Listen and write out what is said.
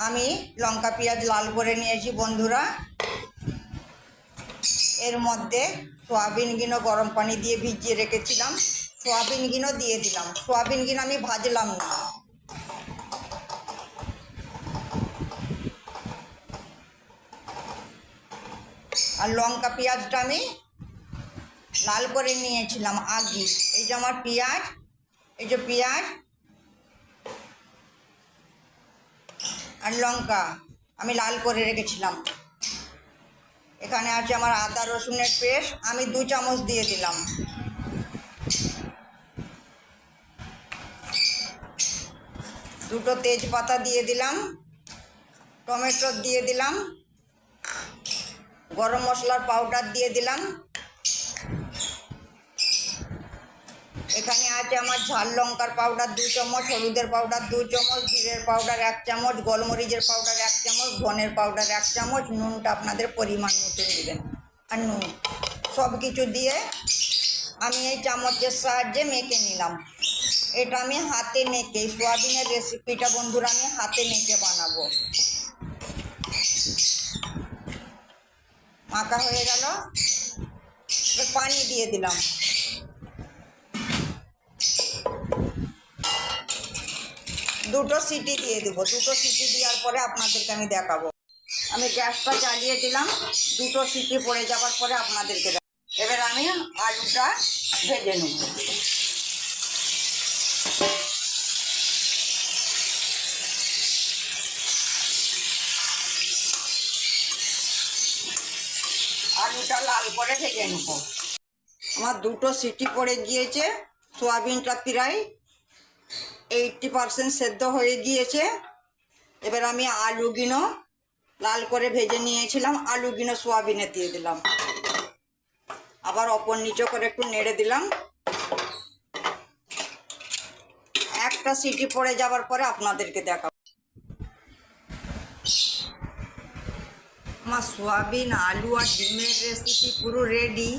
আমি লঙ্কা পেঁয়াজ লাল করে নিয়েছি বন্ধুরা। এর মধ্যে সোয়াবিনগুলো গরম পানি দিয়ে ভিজিয়ে রেখেছিলাম, সোয়াবিনগুলো দিয়ে দিলাম। সোয়াবিনগুলো আমি ভাজলাম না। আর লঙ্কা পেঁয়াজটা আমি লাল করে নিয়েছিলাম আগে। এই যে আমার পেঁয়াজ, এই যে পেঁয়াজ আর লঙ্কা আমি লাল করে রেখেছিলাম। এখানে আছে আমার আদা রসুনের পেস্ট, আমি 2 চামচ দিয়ে দিলাম। দুটো তেজপাতা দিয়ে দিলাম, টমেটো দিয়ে দিলাম, গরম মশলার পাউডার দিয়ে দিলাম। এখানে আছে আমার ঝাল লঙ্কার পাউডার 2 চামচ, হলুদের পাউডার 2 চামচ, জিরের পাউডার 1 চামচ, গোলমরিচের পাউডার 1 চামচ, ধনের পাউডার 1 চামচ। নুনটা আপনাদের পরিমাণ মতো দেবেন। আর নুন সব কিছু দিয়ে আমি এই চামচের সাহায্যে মেখে নিলাম। এটা আমি হাতে মেখে, সোয়াবিনের রেসিপিটা বন্ধুরা আমি হাতে মেখে বানাবো। মাখা হয়ে গেল, পানি দিয়ে দিলাম। দুটো সিটি দিয়ে দেবো। দুটো সিটি দেওয়ার পরে আপনাদেরকে আমি দেখাবো। আমি গ্যাসটা জ্বালিয়ে দিলাম। দুটো সিটি পড়ে যাওয়ার পরে আপনাদেরকে দেখাবো। এবার আমি আলুটা ভেজে নেব। আলুটা লাল করে ভেজে নেব। আমার দুটো সিটি পড়ে গিয়েছে। সোয়াবিনটা প্রায় 80% সেদ্ধ হয়ে গিয়েছে। এবার আমি আলুগুলো লাল করে ভেজে নিয়েছিলাম, আলুগুলো সোয়াবিনে দিয়ে দিলাম। আবার ওপর নিচে করে একটু নেড়ে দিলাম। একটা সিটি পড়ে যাওয়ার পরে আপনাদেরকে দেখাবো। আমার সোয়াবিন আলু আর ডিমের রেসিপি পুরো রেডি।